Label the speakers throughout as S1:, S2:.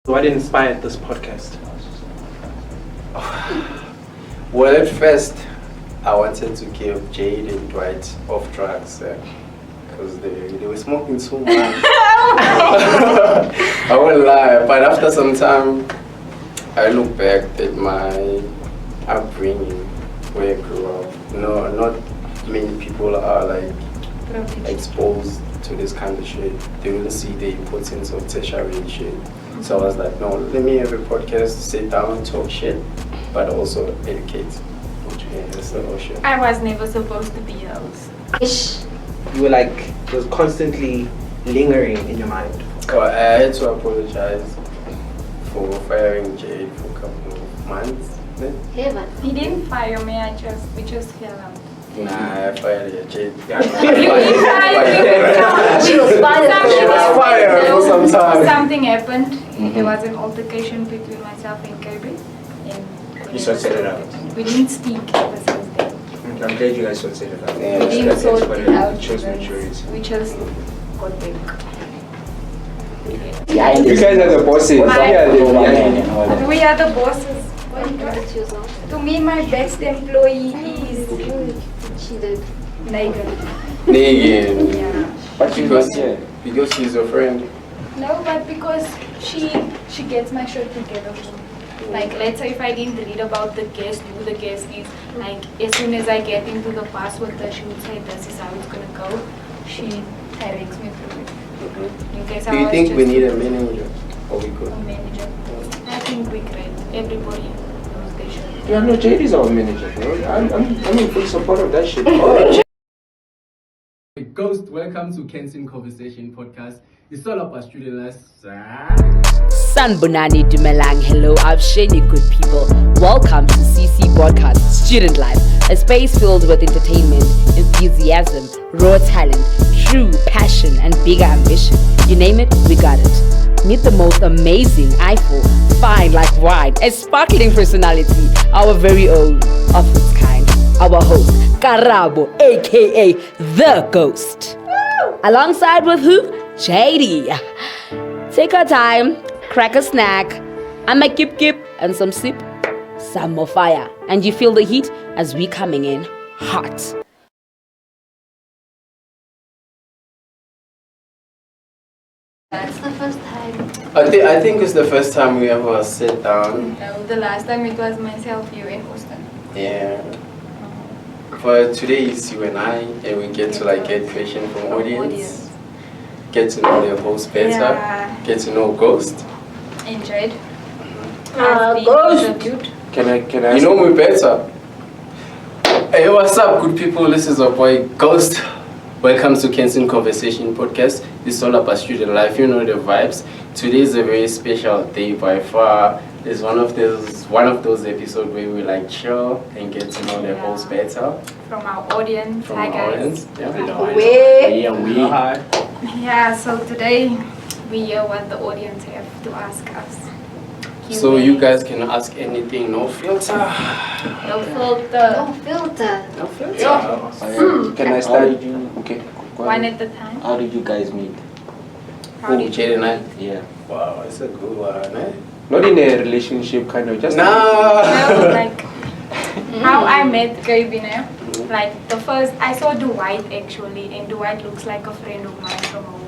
S1: What inspired this podcast?
S2: Well, at first, I wanted to give Jade and Dwight off drugs because they were smoking so much. I won't lie, but after some time, I look back at my upbringing, where I grew up. Not many people are like exposed to this kind of shit. They will see the importance of tertiary shit. So I was like, no, let me have a podcast, sit down, talk shit, but also educate. Yeah, that's the whole shit.
S3: I was never supposed to be a host.
S1: You were like, it was constantly lingering in your mind.
S2: So I had to apologize for firing Jade for a couple of months.
S4: Yeah, but
S3: He didn't fire me, we just fell out.
S2: Nah, I fired her, Jade.
S4: she was fired.
S2: She was fired for some time.
S3: Something happened. There was an altercation between myself and Kirby. And
S1: You sorted it out.
S3: we didn't speak ever since then.
S1: I'm glad you guys sorted it out.
S2: Yeah,
S3: We didn't sort it out.
S1: Shows maturity.
S3: We just got back.
S5: You guys are the bosses.
S3: We are the bosses. To me, my best employee is
S4: She did.
S3: Nigel.
S2: Nigga.
S3: Yeah.
S2: Because she's a friend.
S3: No, but because she gets my shit together. Like, let's say if I didn't read about the guest, who the guest is, like, as soon as I get into the past with her, she would say, this is how it's gonna go. She directs me through it. In case
S2: Do you think we need a manager? Or we could?
S3: a manager? I think we great. Everybody knows they should.
S5: Yeah, no, Jade is our manager, bro. I'm in full support of that shit.
S6: Ghost, welcome to Kensin Conversation Podcast. It's all about student life.
S7: Sanbonani Dumelang, hello, Avsheni good people. Welcome to CC Broadcast Student Life, a space filled with entertainment, enthusiasm, raw talent, true passion, and bigger ambition. You name it, we got it. Meet the most amazing, eyeful, fine like wine, a sparkling personality, our very own, of its kind, our host, Karabo, aka The Ghost. Alongside with who? Jade. Take our time, crack a snack, and make kip and some sip, some more fire, and you feel the heat as we coming in hot.
S4: That's the first time.
S2: I think it's the first time we ever sit down.
S3: No, the last time it was myself, you in Boston.
S2: Yeah. For today it's you and I, and we get to like get questions from audience, get to know their host better,
S3: Yeah.
S2: get to know Ghost.
S3: Enjoyed.
S4: Ghost.
S3: Interviewed.
S5: Can I?
S2: You know me better. Hey, what's up, good people? This is our boy Ghost. Welcome to Kensin Conversation Podcast. It's all about student life. You know the vibes. Today is a very special day by far. It's one of those episodes where we like chill and get to know the host better.
S3: From our audience.
S2: From
S3: Hi
S2: our
S3: guys.
S2: audience. Yeah.
S4: Wait.
S1: Hi.
S3: Yeah, so today we hear what the audience have to ask us.
S2: So
S3: Q&A.
S2: you guys can ask anything, no filter.
S3: No filter.
S4: No filter.
S2: No filter.
S5: Can I start? Okay. go
S3: One
S5: ahead.
S3: at a time.
S5: How did you guys meet?
S3: How
S2: Who,
S3: did
S2: Jade and I?
S5: Yeah.
S2: Wow, it's a good one, eh?
S5: Not in a relationship, kind of. Just.
S3: No,
S2: Nah.
S3: like how I met Gabe, like the first I saw Dwight actually, and Dwight looks like a friend of mine from home.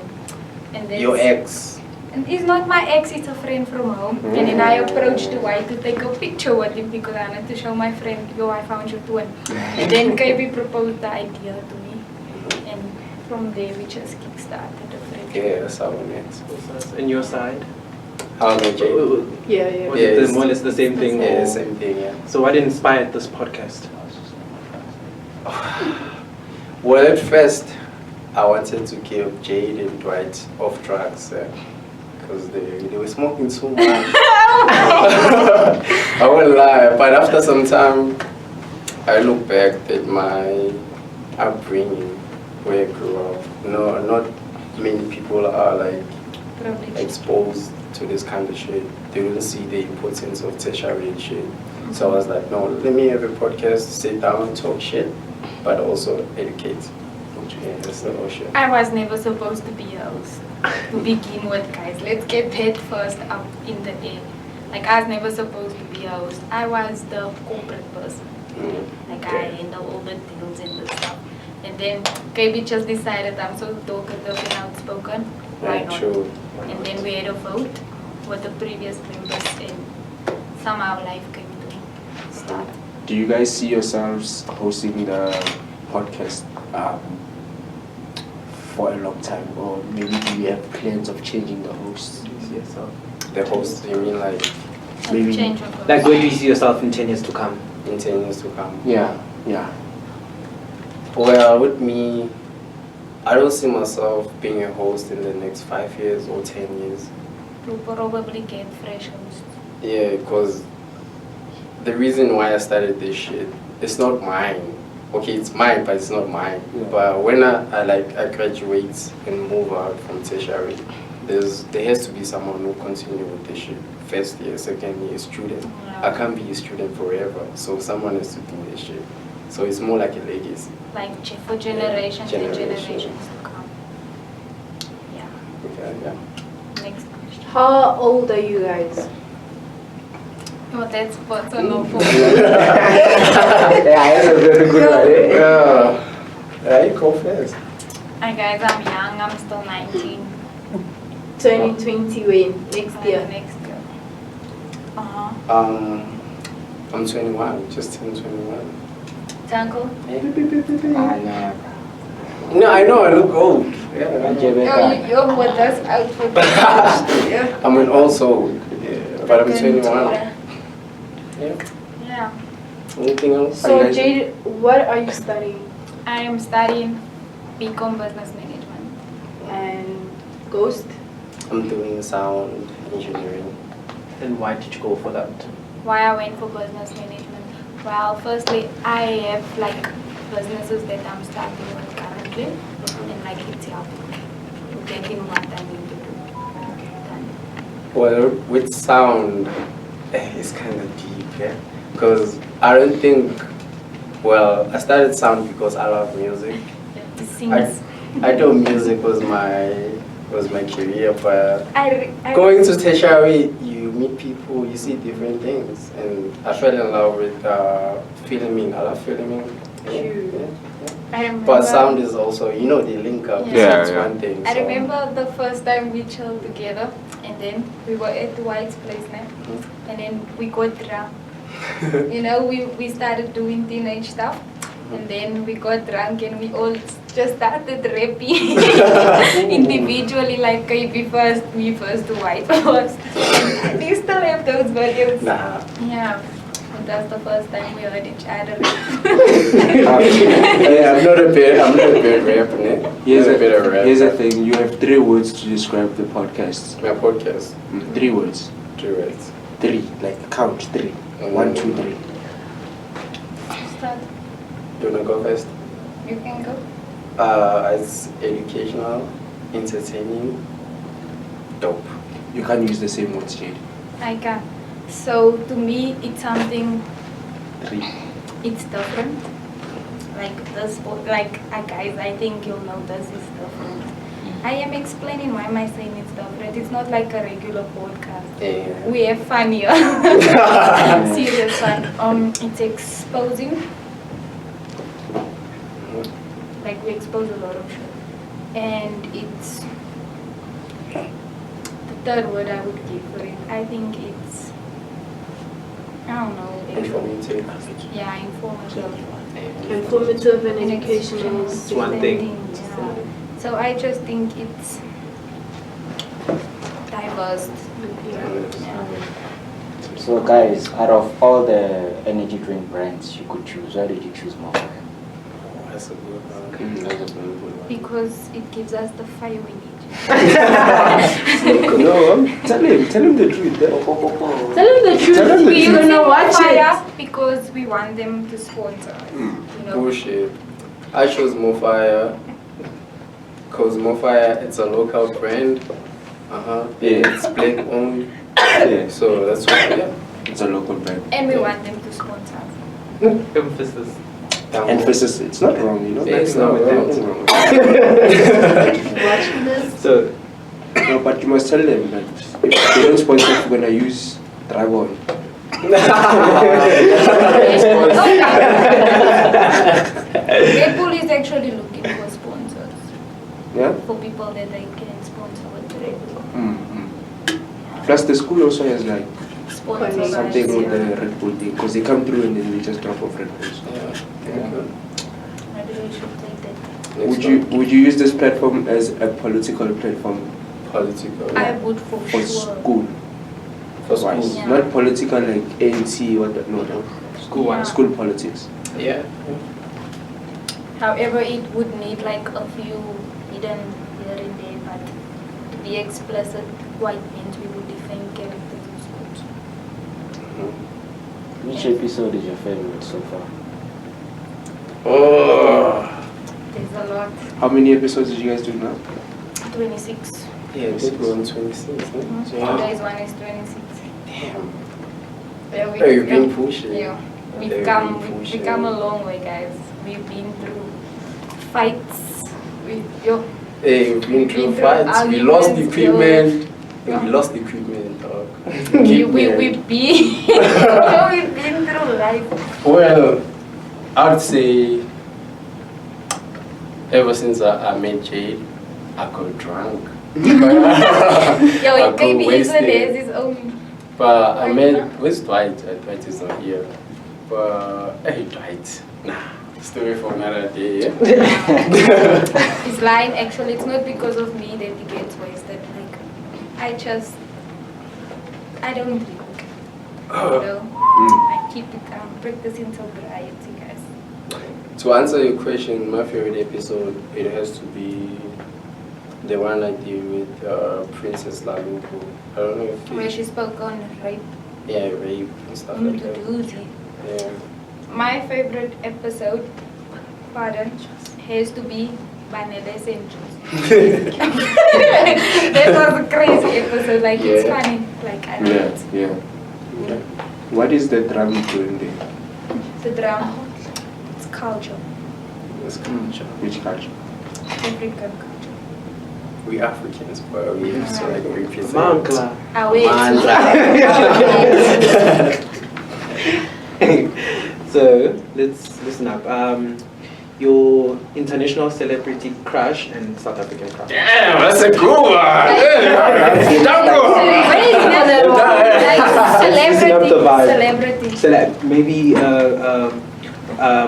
S3: And then
S2: Your ex.
S3: And he's not my ex, it's a friend from home. And then I approached Dwight to take a picture with him because I wanted to show my friend, yo, I found your twin. And then Gabe proposed the idea to me. And from there we just kickstarted the friendship.
S2: Yeah, that's how we met.
S1: And your side?
S2: How about Jade?
S3: Yeah.
S1: Was
S2: Yes.
S1: it more or less the same thing?
S2: Yeah,
S1: or-
S2: same thing, yeah.
S1: So what inspired this podcast?
S2: Well, at first, I wanted to give Jade and Dwight off drugs because they were smoking so much. I won't lie, but after some time, I look back at my upbringing, where I grew up. Not many people are like exposed to this kind of shit. They will see the importance of tertiary shit. So I was like, no, let me have a podcast, sit down, talk shit, but also educate. Yeah, that's the ocean.
S3: I was never supposed to be a host. To begin with, guys, let's get that first up in the air. Like, I was never supposed to be a host. I was the corporate person. Like, I handle all the deals and the stuff. And then KB just decided I'm so talkative and outspoken. Why not?
S2: True.
S3: And then we had a vote with the previous members, and somehow life came to start.
S5: Do you guys see yourselves hosting the podcast for a long time, or maybe do you have plans of changing the hosts yourself?
S2: The host, you mean like
S5: Maybe-
S3: Change of
S1: Like, where do you see yourself in 10 years to come?
S2: in 10 years to come?
S5: Yeah.
S2: Well, with me, I don't see myself being a host in the next 5 years or 10 years.
S3: We'll probably get fresh hosts.
S2: Yeah, because the reason why I started this shit, it's not mine. Okay, it's mine, but it's not mine.
S5: Yeah.
S2: But when I graduate and move out from tertiary, there has to be someone who continue with this shit. First year, second year, student. I can't be a student forever, so someone has to do this shit. So it's more like a legacy.
S3: Like for generations and
S2: Generation.
S3: generations to come. Yeah.
S2: Okay, yeah.
S3: Next question.
S8: How old are you guys?
S3: Oh, that's personal for
S1: Yeah, that's a very good one.
S2: Yeah, you go first.
S3: Hi guys, I'm young. I'm still 19.
S8: 2020 when? Next year.
S3: Next year. Uh-huh.
S2: I'm 21, just turned 21.
S3: Uncle?
S2: No, I know I look old. Yeah,
S3: You're with us out for the
S2: I'm an old soul. Yeah, but I'm 21. Yeah.
S3: Yeah.
S2: Anything else?
S8: So Jade, what are you studying?
S3: I am studying BCom Business Management.
S8: And Ghost?
S2: I'm doing sound engineering.
S1: And why did you go for that?
S3: Why I went for business management? Well, firstly, I have like businesses that I'm starting with currently, and like it's helping me getting what I need to do. Done.
S2: Well, with sound, it's kind of deep, yeah? Because I don't think, well, I started sound because I love music.
S3: It sings.
S2: I thought music was my career, but
S3: I
S2: going to tertiary, you meet people, you see different things, and I fell in love with filming. I love filming. Yeah.
S3: I remember.
S2: But sound is also, they link up.
S3: Yeah.
S2: It's one thing.
S3: I
S2: so-
S3: remember the first time we chilled together, and then we were at White's place now, and then we got drunk. We started doing teenage stuff, and then we got drunk, and we all just started rapping individually, like KB first, me first, White first. Do you still have those videos?
S2: Nah.
S3: Yeah. And that's the first time we heard each other.
S2: Yeah, I'm not a bad rapper, né?
S5: Here's
S2: Not a bit of rap.
S5: the thing. You have 3 words to describe the podcast.
S2: My podcast.
S5: 3 words.
S2: 3 words.
S5: 3. Like count 3. 1, 2, 3.
S3: Start.
S2: You wanna go first?
S3: You can go.
S2: It's educational, entertaining, dope.
S5: You can't use the same words, Jade.
S3: I can. So to me, it's something.
S5: 3.
S3: It's different. Like this, guys, I think you'll know this is different. I am explaining why am I saying it's different. It's not like a regular podcast.
S2: Yeah.
S3: We have fun here. Serious fun. It's exposing. Like we expose a lot of shit. And it's the third word I would give for it. I think it's, I don't know.
S2: Informative.
S3: Yeah, informative.
S8: Informative and educational.
S1: It's one thing.
S3: Yeah. So I just think it's diverse. Yeah.
S9: So guys, out of all the energy drink brands you could choose, why did you choose Mofaya?
S2: That's a good one.
S5: That's a very good one.
S3: Because it gives us the fire we need.
S5: No, tell him the truth.
S8: Tell him the truth.
S5: Tell him the
S8: We're
S5: truth.
S8: gonna watch
S3: Fire
S8: it.
S3: because we want them to sponsor us.
S2: Bullshit. I chose Mofaya because Mofaya, it's a local brand.
S5: Yeah.
S2: It's black owned.
S5: Yeah.
S2: So that's why, yeah.
S5: It's a local brand.
S3: And we want them to sponsor us.
S1: Emphasis.
S5: Emphasis, it's not wrong, you know.
S2: It's
S5: nothing
S2: not
S5: wrong with
S2: wrong.
S5: that.
S4: Watching this.
S5: So, no, but you must tell them that if they don't sponsor, we're gonna use Dragon.
S3: Red Bull is actually looking for sponsors.
S5: Yeah?
S3: For people that they can sponsor with Red Bull.
S5: Plus, the school also has like
S3: Sponsors.
S5: something with the Red Bull thing because they come through and then they just drop off Red Bulls.
S3: Maybe they should take that.
S5: Would you use this platform as a political platform
S2: Political.
S3: I would for
S5: for
S3: sure.
S5: school?
S2: For school.
S3: Yeah.
S5: Not political like ANC or that, no. School
S3: Yeah.
S5: school politics.
S2: Yeah.
S3: However, it would need like a few hidden here and there, but to be explicit, white means we would defend characters in schools.
S9: Which episode is your favorite so far?
S2: Oh.
S3: There's a lot.
S5: How many episodes did you guys do now?
S3: 26.
S2: Yeah, I think we're on 26.
S3: Today's one is 26.
S2: Damn.
S3: Yeah,
S2: Oh, you've been pushing.
S3: Yeah.
S2: You've
S3: We've
S2: been
S3: come
S2: pushing.
S3: a long way, guys. We've been through fights.
S2: Hey, we've been through
S3: through
S2: fights. We lost
S3: arguments,
S2: equipment.
S3: Yeah.
S2: We lost equipment, dog.
S3: We've been we've been through life.
S2: Well, I'd say ever since I met Jade, I got drunk.
S3: Yo,
S2: I
S3: it maybe
S2: got
S3: even
S2: wasted.
S3: there's his own.
S2: But I met, where's Dwight? Dwight is not here. But, hey, Dwight. Nah, story for another day, yeah?
S3: He's lying. Actually, it's not because of me that he gets wasted. Like, I don't drink. You know? I keep it calm, practicing sobriety, guys.
S2: To answer your question, my favorite episode, it has to be the one I did with Princess Lalupo. I don't know if
S3: Where she spoke on rape.
S2: yeah, rape and stuff like that. Yeah.
S3: My favorite episode, pardon, has to be Vanilla Essentials. That was a crazy episode. Like, it's
S2: Yeah.
S3: funny. Like, I love it.
S5: Yeah. What is the drum doing there?
S3: The drama, it's culture,
S2: It's culture.
S5: Which culture?
S3: African culture.
S2: We Africans, but we have to like represent.
S1: Mankla.
S3: Ah, wait.
S1: So let's listen up. Your international celebrity crush and South African crush.
S2: Damn, that's a good one.
S1: Listen up the vibe.
S3: Celebrity.
S1: Maybe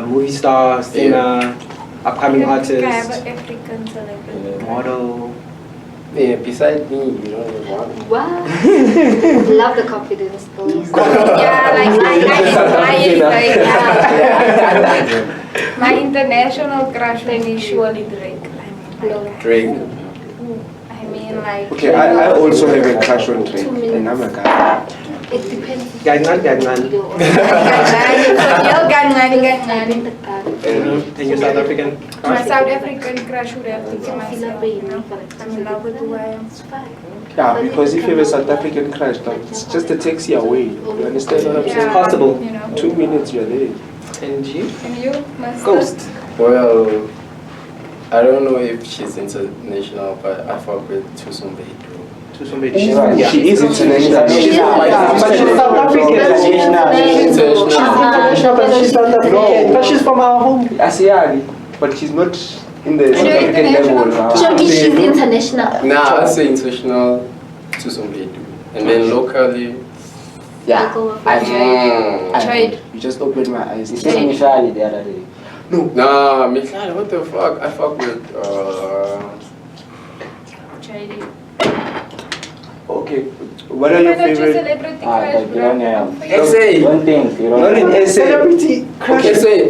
S1: movie star, singer, upcoming
S3: I have
S1: artist,
S3: an African celebrity.
S1: model.
S2: Yeah, beside me, you know the one.
S4: Wow. Love the confidence though.
S3: Yeah, like my international crush will be surely Drake.
S2: Drake.
S3: I mean, like.
S5: Okay, I also have a crush on Drake, and I'm a guy.
S4: It depends.
S1: Gangan. And your South African
S3: My
S1: crush?
S3: South African crush would have to be myself, you know. I'm in love with who I am.
S5: Yeah, because if you have a South African crush, it's just a taxi away. You understand what I'm saying?
S3: Yeah,
S1: Possible.
S3: you know.
S5: 2 minutes, you're there.
S1: And you?
S3: And you, Master?
S1: Ghost.
S2: Well, I don't know if she's international, but I fuck with Tusum Beidou.
S1: To somebody.
S5: She
S1: Yeah.
S5: is international.
S1: But she's South African.
S2: International.
S1: International, but she's South African. But she's from our home.
S5: Asiali, but she's not in the South
S3: you're
S5: African level.
S3: international.
S4: Show me she's international.
S2: Nah, I'd say international Tusum Beidou. And then locally,
S9: Yeah.
S3: Jade.
S5: You just opened my eyes.
S9: You said Michelle the other day.
S2: nah, Michelle, what the fuck? I fuck with,
S3: Jade.
S5: Okay, what are your
S3: Why not your
S5: favorite?
S3: celebrity
S9: Ah,
S3: crush,
S9: but you don't
S3: bro?
S9: have.
S2: SA.
S9: Don't think. You
S5: Not
S9: don't
S5: in
S9: have.
S5: SA.
S1: Celebrity crush.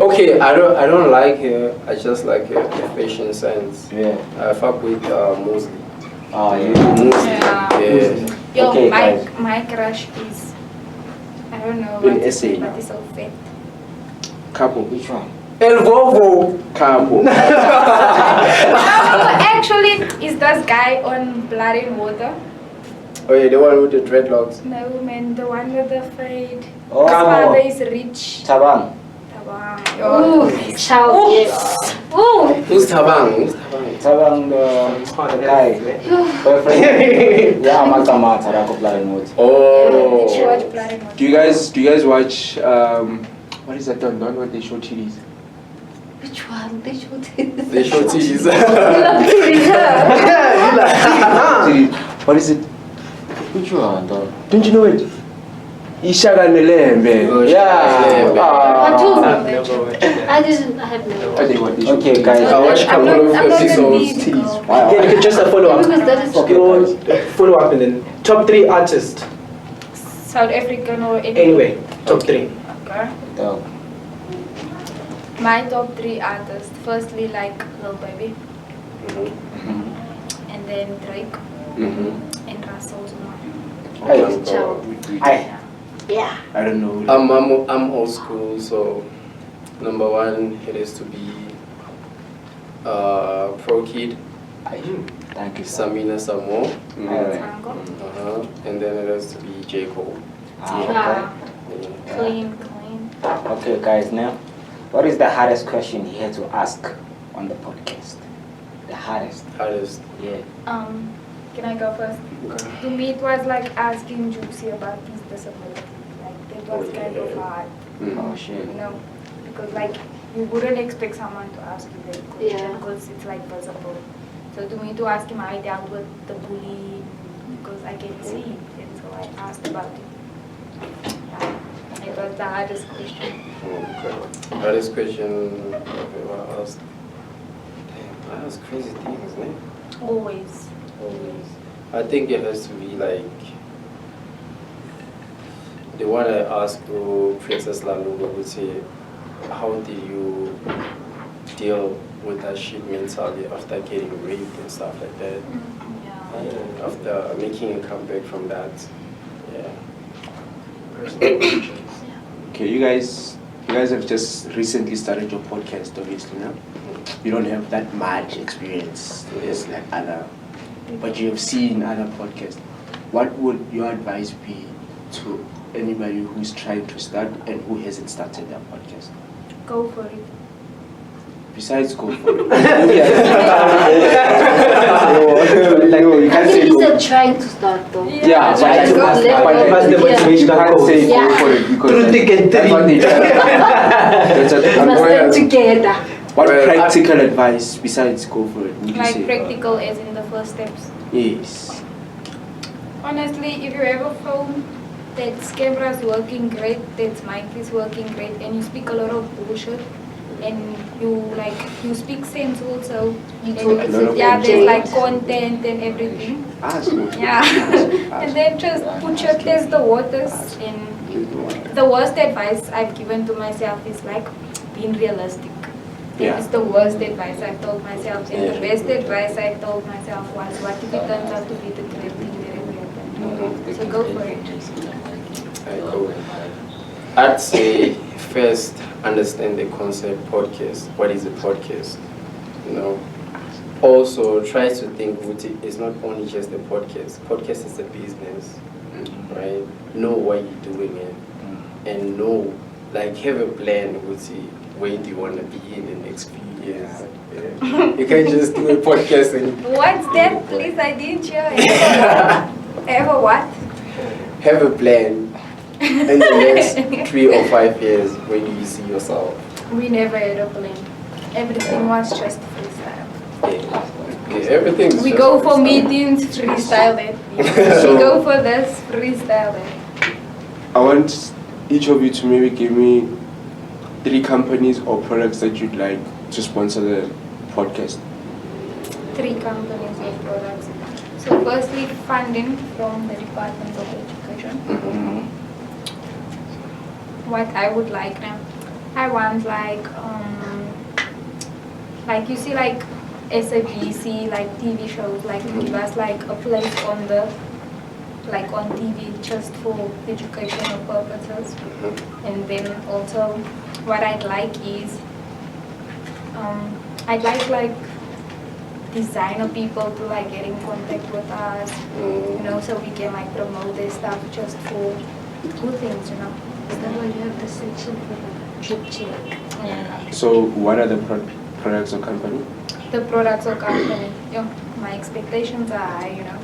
S2: Okay, I don't like her. I just like her fashion sense.
S9: Yeah.
S2: I fuck with Mosley.
S9: Oh, yeah.
S2: Mosley.
S3: Yeah.
S2: Yeah.
S3: Yo,
S9: Okay, guys.
S3: my crush is, I don't know
S5: In
S3: what to say,
S5: SA.
S3: but it's so fat.
S5: Couple.
S9: Which one?
S2: El Vovo.
S5: Couple.
S3: No, actually, is this guy on Blood and Water?
S2: Oh yeah, the one with the dreadlocks.
S3: No, man, the one with the fade.
S9: Oh.
S3: His father is rich.
S9: Tabang.
S3: Tabang.
S4: Ooh, child, yes. Ooh.
S2: Who's Tabang?
S9: Tabang the guy. Boyfriend. Yeah, I'm a Tarako Planet.
S2: Oh.
S3: Did you watch Blood and Water?
S5: Do you guys watch what is that done when they show titties?
S4: Which one? They show this.
S2: They show titties.
S5: What is it?
S9: Which one though?
S5: Don't you know it? Ishaga Nelembe.
S9: Yeah.
S1: I've never watched that.
S4: I have no.
S9: Okay, guys.
S2: I watched a couple of episodes.
S1: Titties.
S9: Wow.
S1: Yeah, you can just a follow up.
S4: Because that is
S1: Follow up and then top 3 artists.
S3: South African or any?
S1: Anyway, top 3.
S3: Okay.
S9: Dog.
S3: My top 3 artists. Firstly, like Lil Baby,
S2: Mm-hmm.
S3: and then Drake,
S2: Mm-hmm.
S3: and Russell Zuma.
S9: Hey,
S4: Child. Yeah.
S5: I don't know.
S2: I'm old school, so number 1 it is to be Pro Kid,
S9: Thank you, sir.
S2: Samina Samo,
S3: Tango.
S2: and then it has to be J. Cole.
S4: Ah,
S2: Yeah.
S3: Clean.
S9: Okay, guys. Now, what is the hardest question he had to ask on the podcast? The hardest.
S2: Hardest.
S9: Yeah.
S3: Can I go first? To me, it was like asking Juicy about his disability. Like that was kind of hard,
S9: Oh shit.
S3: you know, because like you wouldn't expect someone to ask you that question
S4: Yeah.
S3: because it's like visible. So to me, to ask him how I dealt with the bullying because I can see it, and so I asked about it. Yeah. It was the hardest question.
S2: Okay. Hardest question I've ever asked. Damn, I ask crazy things, man.
S3: Always.
S2: I think it has to be like the one I asked to Princess Laluba would say, how did you deal with that shit mentally after getting raped and stuff like that?
S3: Yeah.
S2: And after making a comeback from that, yeah.
S5: Okay, you guys have just recently started your podcast, obviously, now. You don't have that much experience as like other, but you have seen other podcasts. What would your advice be to anybody who's trying to start and who hasn't started their podcast?
S3: Go for it.
S5: Besides, go for it.
S9: No, you
S4: I
S9: can't
S4: think
S9: say
S4: he
S9: go.
S4: said trying to start though.
S9: Yeah, but
S4: Trying
S9: you
S4: to
S9: can't
S4: let
S9: but
S4: go.
S1: That's the
S9: you
S1: motivation
S9: can't
S1: goes.
S9: say
S4: Yeah.
S9: go for it because
S1: Through thick and
S9: that's what they try. That's what
S4: We must
S2: Well,
S4: stand together.
S5: What
S2: Well,
S5: practical advice besides go for it would you
S3: Like
S5: say?
S3: practical as in the first steps.
S5: Yes.
S3: Honestly, if you have a phone that's camera's working great, that's mic is working great, and you speak a lot of bullshit, and you speak sense also.
S4: You
S3: and
S4: talk
S3: it's-
S5: to
S3: yeah, there's
S4: Jade.
S3: like content and everything.
S5: Ask me.
S3: Yeah, and then just test the waters. And the worst advice I've given to myself is like being realistic.
S5: Yeah.
S3: It's the worst advice I've told myself, and the
S2: Yeah.
S3: best advice I've told myself was, what if it turns out to be the great thing that ever happened? So go for it.
S2: I'd say first understand the concept podcast. What is a podcast? You know. Also try to think it's not only just a podcast. Podcast is a business, right? Know why you're doing it, and know, like, have a plan. Would see where do you want to be in the next few years. Yeah. You can't just do a podcast and
S3: What's that, please? I didn't hear. Ever what?
S2: have a plan. In the next 3 or 5 years, where do you see yourself?
S3: We never had a plan. Everything was just freestyle.
S2: Yeah, everything's
S3: We
S2: just
S3: go for
S2: freestyle.
S3: meetings, freestyle it.
S5: So-
S3: We go for this, freestyle it.
S5: I want each of you to maybe give me 3 companies or products that you'd like to sponsor the podcast.
S3: 3 companies or products. So firstly, funding from the Department of Education. What I would like now, I want like you see like SABC, like TV shows, like give us like a place on the, like on TV just for educational purposes. And then also what I'd like is, I'd like designer people to like get in contact with us, you know, so we can like promote their stuff just for good things, you know.
S4: Is that why you have the section for that?
S3: Drip check. Yeah.
S5: So what are the products or company?
S3: The products or company. My expectations are high, you know.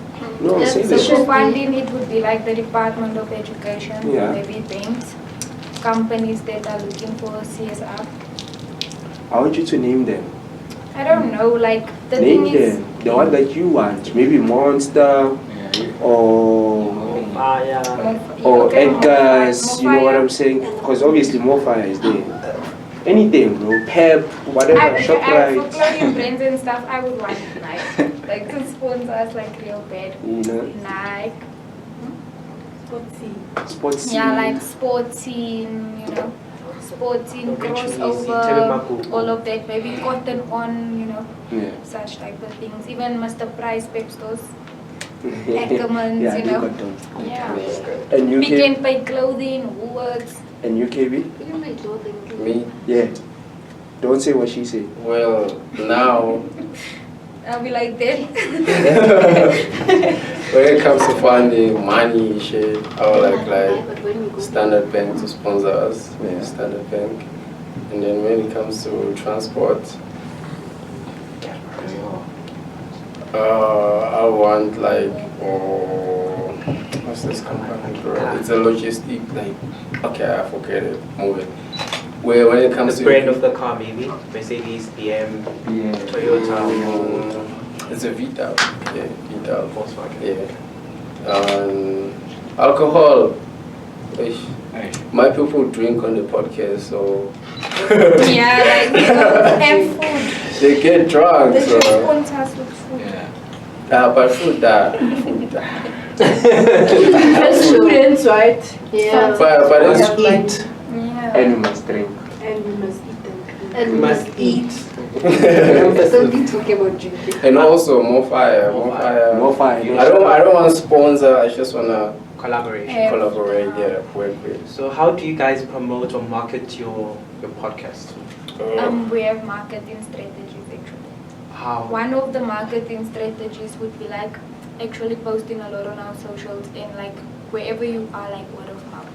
S5: No, say
S3: So
S5: this.
S3: for funding, it would be like the Department of Education,
S5: Yeah.
S3: maybe banks, companies that are looking for CSR.
S5: I want you to name them.
S3: I don't know, like the
S5: Name
S3: thing is,
S5: them. The one that you want. Maybe Monster or
S3: okay,
S5: Edgar's. You know what I'm saying? Because obviously more fire is there. Anything, bro. Pep, whatever.
S3: For
S5: ShopRite.
S3: clothing brands and stuff, I would want Nike. Like to sponsor us like real bad.
S5: You know?
S3: Nike.
S5: Sports.
S3: Yeah, like sporting, you know, sporting,
S1: Convention
S3: crossover,
S1: easy,
S3: all of that. Maybe cotton on, you know,
S5: Yeah.
S3: such type of things. Even Mr. Price, Pep stores,
S5: Yeah,
S3: Ackermans, you
S5: they
S3: know.
S5: got those.
S3: Yeah.
S5: And
S3: We
S5: UK.
S3: can buy clothing, Woolworths.
S5: And UKB?
S4: You can buy clothing.
S2: Me?
S5: Yeah. Don't say what she said.
S2: Well, now
S3: I'll be like that.
S2: when it comes to funding, money, shit, I would
S4: But when we go
S2: Standard Bank to sponsor us.
S5: Yeah.
S2: Standard Bank. And then when it comes to transport, I want like, what's this company, bro? It's a logistic, like, okay, I forget it, move it. Where when it comes
S1: The
S2: to
S1: brand of the car, maybe Mercedes, BM, Toyota,
S2: it's a Vital, yeah, Vital.
S1: Volkswagen.
S2: Yeah. Alcohol. Ish. My people drink on the podcast, so
S3: Yeah, like, and food.
S2: they get drunk.
S3: They should
S2: So.
S3: sponsor us with food.
S2: But food that.
S8: As students, right?
S4: Yeah.
S2: But
S8: We
S2: it's
S8: have like,
S3: Yeah.
S5: And we must drink.
S8: and we must eat them.
S4: And
S1: You must eat.
S4: Don't be talking about drinking.
S2: and also more fire, more fire.
S5: More fire.
S2: I don't want to sponsor. I just wanna
S1: Collaboration.
S3: Yeah.
S2: collaborate. Yeah, work with.
S1: So how do you guys promote or market your podcast?
S3: We have marketing strategies actually.
S1: How?
S3: One of the marketing strategies would be like actually posting a lot on our socials and like wherever you are, like word of mouth.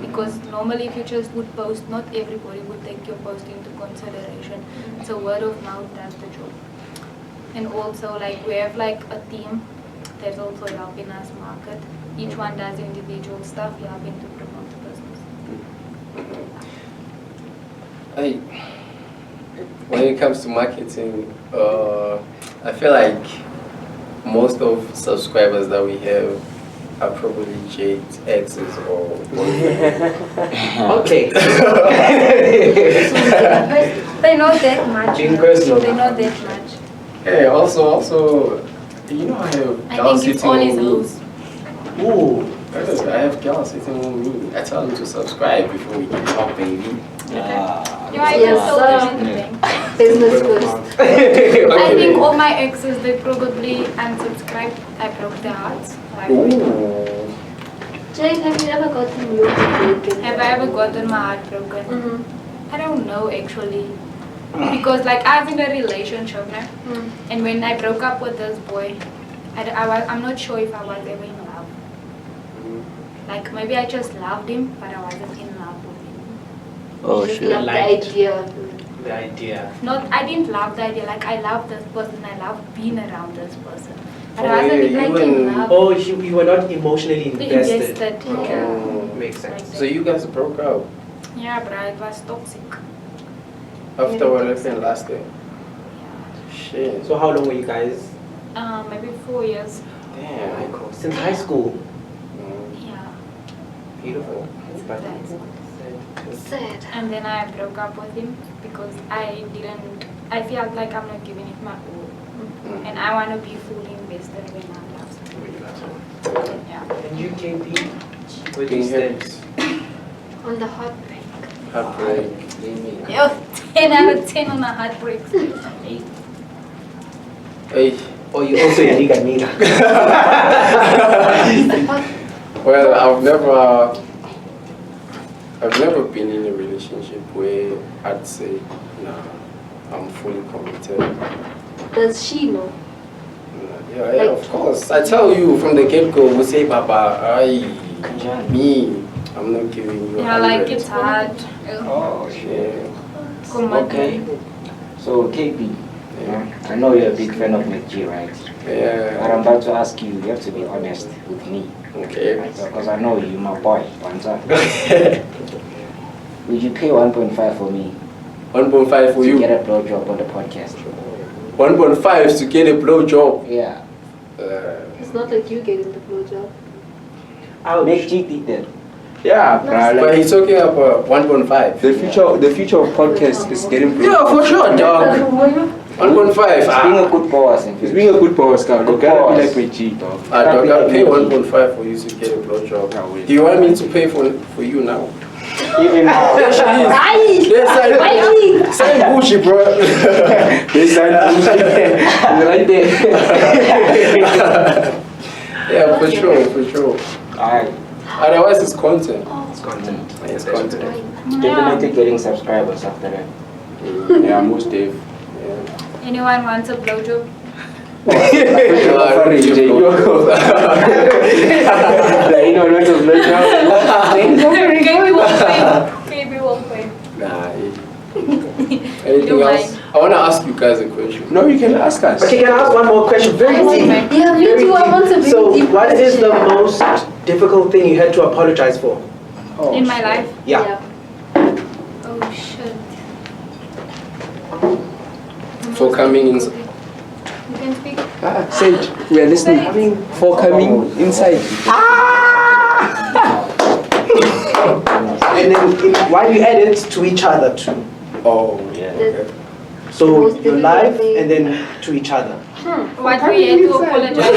S3: Because normally if you just would post, not everybody would take your post into consideration. So word of mouth does the job. And also like we have like a team that's also helping us market. Each one does individual stuff helping to promote the business.
S2: When it comes to marketing, I feel like most of subscribers that we have are probably Jade's exes or
S1: Okay.
S3: They know that much.
S1: In personal.
S3: They know that much.
S2: Hey, also, you know I have
S3: I
S2: girls
S3: think it's
S2: sitting
S3: all
S2: on
S3: his
S2: me.
S3: hoes.
S2: Ooh, I have girls sitting on me. I tell them to subscribe before we can talk, baby.
S3: You know, I
S4: Yes,
S3: just told
S4: sir.
S3: them anything.
S4: Business first.
S3: I think all my exes, they probably unsubscribed. I broke their hearts. Like,
S2: Ooh.
S4: Jade, have you ever gotten yours broken?
S3: have I ever gotten my heart broken?
S4: Mm-hmm.
S3: I don't know actually. Because like I was in a relationship now, and when I broke up with this boy, I'm not sure if I was ever in love. Like maybe I just loved him, but I wasn't in love with him.
S9: Oh,
S4: Just
S9: sure.
S4: love the
S1: Liked.
S4: idea.
S1: The idea.
S3: I didn't love the idea. Like I love this person, I love being around this person. But
S2: Oh,
S3: I wasn't
S2: yeah,
S3: like
S2: you
S3: in
S2: and-
S3: love.
S1: Oh, you were not emotionally invested.
S3: Yeah.
S1: Makes sense.
S2: So you guys broke up
S3: Yeah, but it was toxic.
S2: after what happened last day? Shit.
S1: So how long were you guys?
S3: Maybe 4 years.
S2: Damn.
S1: Michael, since high school.
S3: Yeah.
S1: Beautiful. But
S4: Sad.
S3: And then I broke up with him because I felt like I'm not giving it my all. And I want to be fully invested when I love someone. Yeah.
S1: and you came where do you
S2: Being
S1: stand?
S2: hit.
S4: On the heartbreak.
S2: Heartbreak.
S3: Yo, 10 out of 10 on a heartbreak.
S2: Hey.
S1: Oh, you also a nigga.
S2: Well, I've never been in a relationship where I'd say, nah, I'm fully committed.
S4: Does she know?
S2: Yeah, of course. I tell you from the get-go, we say, Papa, me, I'm not giving you.
S3: Yeah, like
S2: 100.
S3: it's hard.
S9: Oh, shit.
S3: Come on.
S9: Okay. So, KP, I know you're a big fan of McG, right?
S2: Yeah.
S9: But I'm about to ask you, you have to be honest with me.
S2: Okay.
S9: Because I know you, my boy, one time. Would you pay 1.5 for me
S2: 1.5 for
S9: to
S2: you.
S9: get a blowjob on the podcast?
S2: 1.5 to get a blowjob.
S9: Yeah.
S8: It's not like you getting the blowjob.
S9: McG did that.
S5: Yeah, bro.
S2: But he's talking about 1.5.
S5: The future of podcast is getting
S2: Yeah, for sure, dog. 1.5.
S9: It's being a good boss.
S5: It's being a good boss, dog. You
S9: Good
S5: gotta be
S9: boss.
S5: like my G, dog.
S2: Dog, I'll pay 1.5 for you to get a blowjob. Do you want me to pay for you now?
S9: Even now.
S2: Yes, sign Gucci, bro.
S5: They signed right there.
S2: Yeah, for sure.
S9: Alright.
S2: Otherwise, it's content.
S5: It's content.
S2: It's content.
S9: Definitely getting subscribers after that.
S5: Yeah, most Dave.
S3: Anyone wants a blowjob?
S5: Offering Jade. Like, you know, lots of
S3: KB will pay.
S2: Nah. Anything else? I want to ask you guys a question.
S5: No, you can ask us.
S1: Okay, can I ask one more question? Very deep.
S8: Yeah, you two are want to be
S1: So,
S8: deep
S1: what is the
S8: question.
S1: most difficult thing you had to apologize for?
S3: In my life?
S1: Yeah.
S3: Oh shit.
S2: For coming in.
S3: You can speak.
S5: Sage, we are listening. For coming inside.
S1: And then why you add it to each other too?
S2: Oh,
S9: Yeah.
S2: okay.
S1: So your life and then to each other.
S3: What we had to apologize
S1: The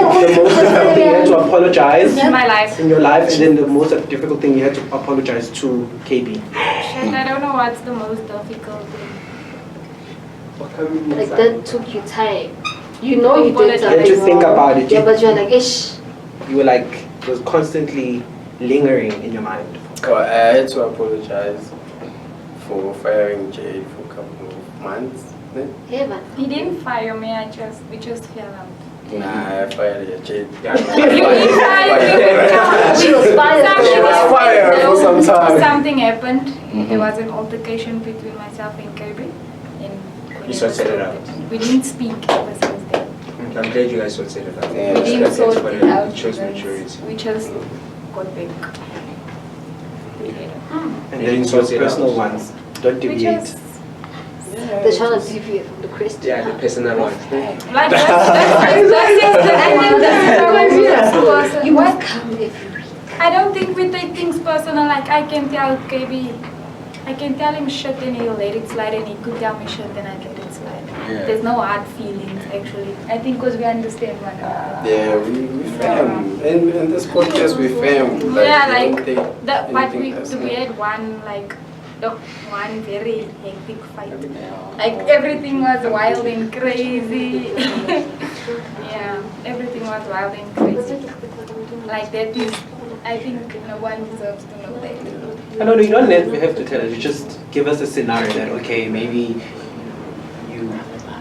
S1: most difficult thing you had to apologize
S3: in my life.
S1: in your life, and then the most difficult thing you had to apologize to KB.
S3: Shit, I don't know what's the most difficult thing.
S8: Like that took you time. You know you did
S1: You
S8: something
S1: had to think
S8: wrong.
S1: about it.
S8: Yeah, but you're like, ish.
S1: You were like, it was constantly lingering in your mind.
S2: So I had to apologize for firing Jade for a couple of months.
S8: Yeah, man.
S3: He didn't fire me, we just fell out.
S2: Nah, I fired Jade.
S3: You didn't fire me.
S8: She was fired.
S2: She was fired for some time.
S3: Something happened. There was an altercation between myself and KB. And
S5: You sorted it out.
S3: We didn't speak ever since then.
S5: I'm glad you guys sorted it out.
S2: Yeah,
S3: We didn't sort it out.
S5: It shows maturity.
S3: We just got back.
S1: And
S5: You
S1: then
S5: didn't
S1: your
S5: sort it
S1: personal
S5: out.
S1: ones. Don't
S3: We
S1: deviate.
S3: just
S8: They're trying to deviate from the Christian.
S5: Yeah, the personal one.
S3: like that's just the
S8: You must come every week.
S3: I don't think we take things personal. Like I can tell KB, I can tell him shit and he'll let it slide, and he could tell me shit and I let it slide.
S5: Yeah.
S3: There's no hard feelings actually. I think because we understand one another.
S2: Yeah, we fam. In this podcast, we fam.
S3: Yeah,
S2: we
S3: like
S2: don't take
S3: but
S2: anything
S3: we
S2: personal.
S3: had one very hectic fight. Like everything was wild and crazy. Yeah, everything was wild and crazy. Like that is, I think no one deserves to know that.
S1: No, you don't have to tell us. You just give us a scenario that, okay, maybe you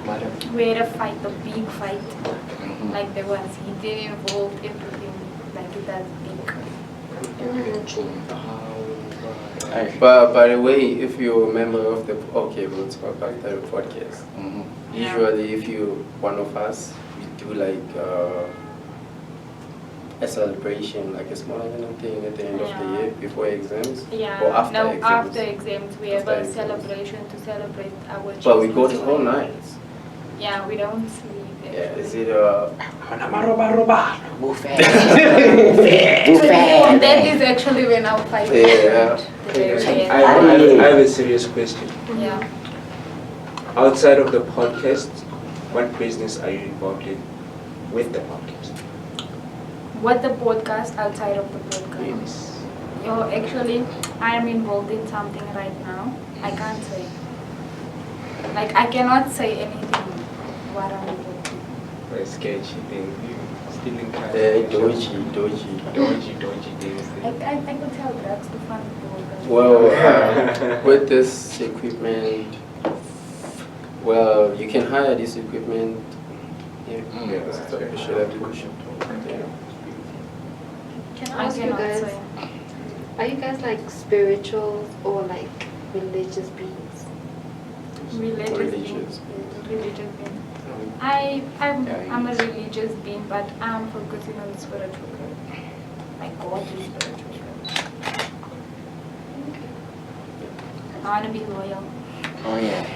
S1: might have.
S3: We had a fight, a big fight. Like there was heat involved, everything. Like it was big.
S2: But by the way, if you're a member of the we'll talk about the podcast.
S3: Yeah.
S2: Usually, if you're one of us, we do like a celebration, like a small thing at the end of the year before exams.
S3: Yeah.
S2: Or after
S3: no,
S2: exams.
S3: after exams we have
S2: After
S3: a
S2: exams.
S3: celebration to celebrate our.
S2: But we go the
S3: achievements.
S2: whole night.
S3: Yeah, we don't sleep.
S2: Yeah, is it
S3: That is actually when our fight
S2: Yeah.
S3: happened.
S5: I have a serious question.
S3: Yeah.
S5: Outside of the podcast, what business are you involved in with the podcast?
S3: What the podcast outside of the podcast? Yo, actually, I am involved in something right now. I can't say. Like, I cannot say anything what I'm involved in.
S5: A sketchy thing, stealing cars. Dodgy things.
S3: I could tell drugs to fund the
S2: Well, with this equipment, well, you can hire this equipment. Yeah, it's official application. Yeah.
S8: Can I
S3: I
S8: ask you
S3: cannot
S8: guys,
S3: say.
S8: are you guys like spiritual or like religious beings?
S3: Religious
S2: Religious.
S3: being. Religious being. I'm a religious being, but I'm focusing on spiritual growth. Like God is spiritual growth. I want to be loyal.
S9: Oh yeah.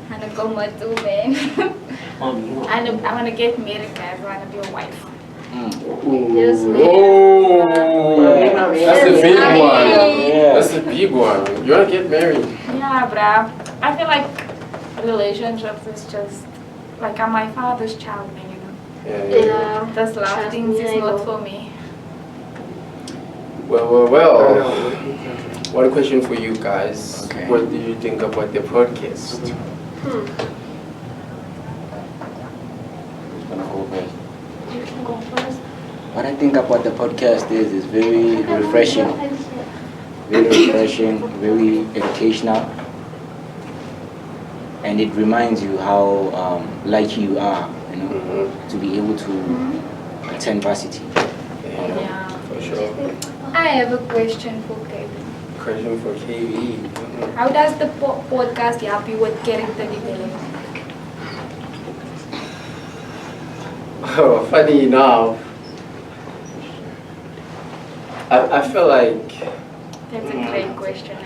S3: I want to go madu, man. I want to get married, guys. I want to be a wife.
S8: Yes,
S2: Oh,
S8: ma'am.
S2: that's a big one.
S9: Yeah.
S2: That's a big one. You wanna get married?
S3: Yeah, bruh. I feel like relationships is just like I'm my father's child, man, you know.
S8: Yeah.
S3: This love
S8: Trust
S3: things
S8: me,
S3: is
S8: I
S3: not
S8: know.
S3: for me.
S2: Well. One question for you guys.
S9: Okay.
S2: What do you think about the podcast?
S9: Gonna go first.
S8: You can go first.
S9: What I think about the podcast is very refreshing. Very refreshing, very educational. And it reminds you how lucky you are, you know, to be able to attend varsity.
S3: Yeah.
S2: For sure.
S3: I have a question for Kevin.
S2: Question for KV.
S3: How does the podcast help you with character development?
S2: Oh, funny enough, I feel like
S3: That's a great question.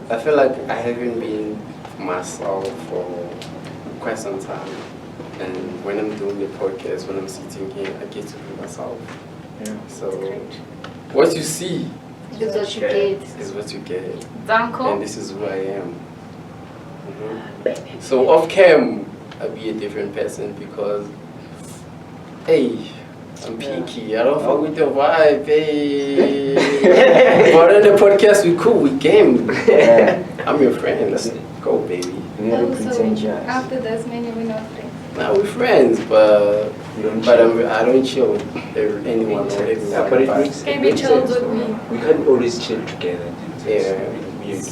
S2: I feel like I haven't been myself for quite some time, and when I'm doing the podcast, when I'm sitting here, I get to be myself.
S5: Yeah.
S2: So what you see
S8: This is what you get.
S2: is what you get, and
S3: Danko?
S2: this is who I am. So off cam, I'll be a different person because, hey, I'm picky. I don't fuck with the vibe, hey. But on the podcast, we cool, we game.
S9: Yeah.
S2: I'm your friend. Let's go, baby.
S9: Very
S3: Oh, so
S9: pretentious.
S3: after this, many we're not friends.
S2: Now we're friends, but
S5: We don't
S2: but
S5: chill.
S2: I don't chill with anyone or everyone.
S5: Yeah, but it makes,
S3: Can
S5: it
S3: be
S5: makes
S3: chilled
S5: sense.
S3: with me.
S5: We can't always chill together. It's
S2: Yeah.
S5: weird.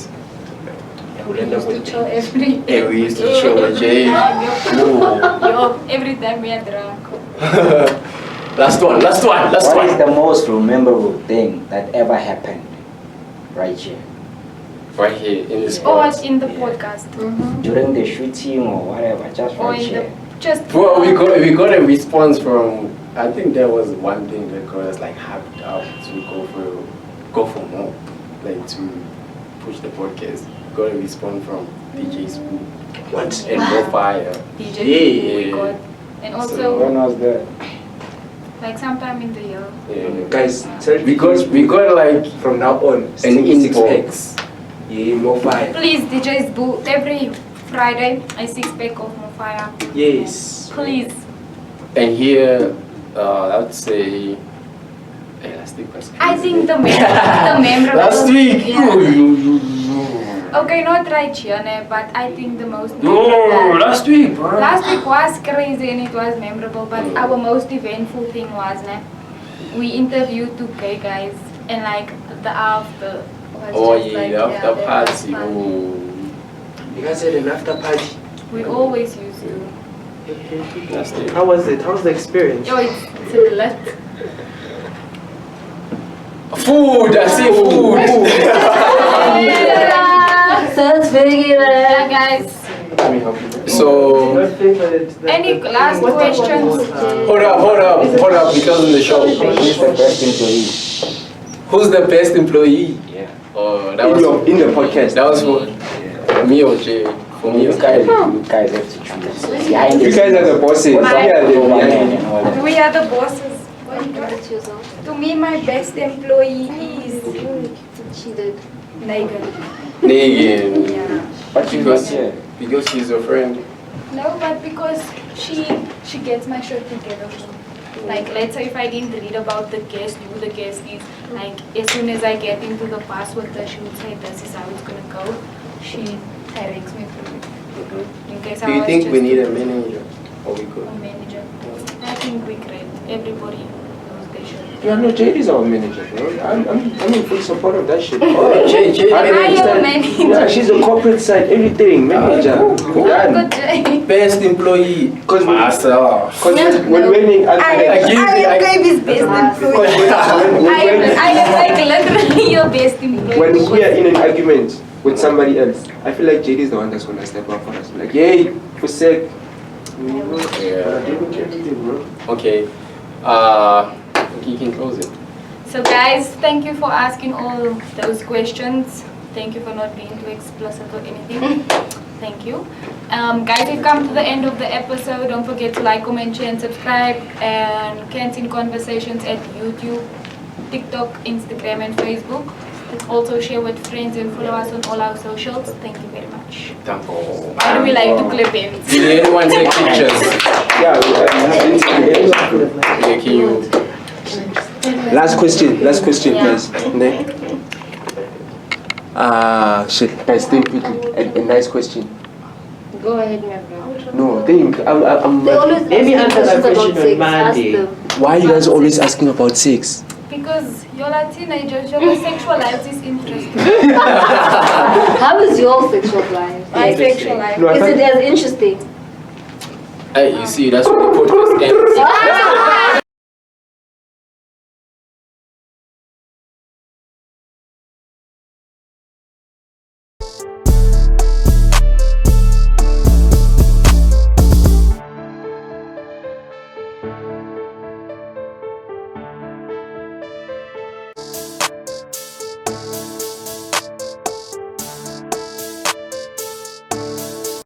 S3: We
S5: We'll end up
S3: used to
S5: with
S3: chill every
S2: Yeah, we used to chill with Jade.
S3: Yo, every time we are drunk.
S2: Last one.
S9: What is the most memorable thing that ever happened right here?
S2: Right here in this
S3: Or
S2: spot.
S3: in the podcast.
S9: During the shooting or whatever, just
S3: Or
S9: right
S3: in the
S9: here.
S3: just
S2: Well, we got a response from. I think there was one thing that got us like hyped up to go for more, like to push the podcast. Got a response from DJ Spoon.
S5: What?
S2: And more fire.
S3: DJ
S2: Yeah.
S3: we got. And
S9: When
S3: also
S9: was that?
S3: like sometime in the year.
S2: Yeah.
S5: Guys, tell
S2: We got like
S5: from now on,
S2: an
S5: six
S2: inbox.
S5: packs. Yeah, more fire.
S3: Please, DJ's Boo, every Friday a 6-pack of more fire.
S5: Yes.
S3: Please.
S2: And here, I would say. Hey, last week was crazy.
S3: I think the memorable.
S2: Last week.
S3: Yeah. Okay, not right here, ne, but I think the most
S2: No,
S3: memorable.
S2: last week, bro.
S3: Last week was crazy and it was memorable, but our most eventful thing was, ne, we interviewed 2 gay guys and like the after was
S2: Oh
S3: just
S2: yeah,
S3: like,
S2: the after
S3: that was
S2: party.
S3: fun.
S2: Oh.
S5: You guys had an after party.
S3: We always used to.
S2: That's it.
S1: How was it? How was the experience?
S3: Yo, it's a lot.
S2: Food, I see food.
S8: That's big.
S3: Yeah, guys.
S2: So,
S3: Any last questions?
S2: hold up, because in the show.
S9: Who's the best employee?
S2: Who's the best employee?
S9: Yeah.
S2: Oh, that was
S5: In the podcast.
S2: that was for me or Jay. For me,
S9: You
S2: it's
S9: guys,
S2: kind
S9: you guys have to choose. Behind
S5: You guys are the bosses.
S9: What's
S3: My-
S9: up,
S5: Yeah,
S9: woman
S5: yeah.
S9: and all that?
S3: We are the bosses.
S8: That's yourself.
S3: To me, my best employee is
S8: Cheated.
S3: Megan.
S2: Negan.
S3: Yeah.
S9: But you
S2: Because-
S9: got here.
S2: Because she's your friend.
S3: No, but because she gets my shit together. Like, let's say if I didn't read about the guest, who the guest is, like, as soon as I get into the past with her, she would say, this is how it's gonna go. She directs me through it. In case
S2: Do
S3: I
S2: you
S3: was
S2: think
S3: just
S2: we need a manager? Or we could?
S3: a manager. I think we great. Everybody knows they should.
S5: Yeah, no, Jade is our manager, bro. I'm in full support of that shit.
S2: Oh, Jay.
S5: I
S3: I am a
S5: understand.
S3: manager.
S5: Yeah, she's a corporate side, everything, manager.
S3: Good Jay.
S2: best employee.
S5: Cause
S2: myself.
S5: when we're in
S3: I am Baby's best employee. I am like literally your best employee.
S5: when we are in an argument with somebody else, I feel like Jade is the one that's gonna step up for us. Like, yay, for sec.
S2: Okay. You can close it.
S3: So guys, thank you for asking all those questions. Thank you for not being too explicit or anything. Thank you. Guys, we've come to the end of the episode. Don't forget to like, comment, share, and subscribe. And Canteen Conversations at YouTube, TikTok, Instagram, and Facebook. Also share with friends and follow us on all our socials. Thank you very much. How do we like to clip in?
S2: Did anyone take pictures?
S5: Yeah,
S2: Can you?
S5: Last question, guys. Shit, guys, think quickly. A nice question.
S8: Go ahead, my bro.
S5: No, think. I'm
S4: They always
S1: Let me
S4: ask
S1: answer that
S4: questions
S1: question
S4: about
S1: on
S4: sex. Ask
S1: Monday.
S4: them.
S5: Why are you guys always asking about sex?
S3: Because you're a teenager, your sexual life is interesting.
S4: How is your sexual life?
S3: My sexual life.
S5: No, I
S4: Is
S5: find-
S4: it as interesting?
S2: Hey, you see, that's what the podcast ends.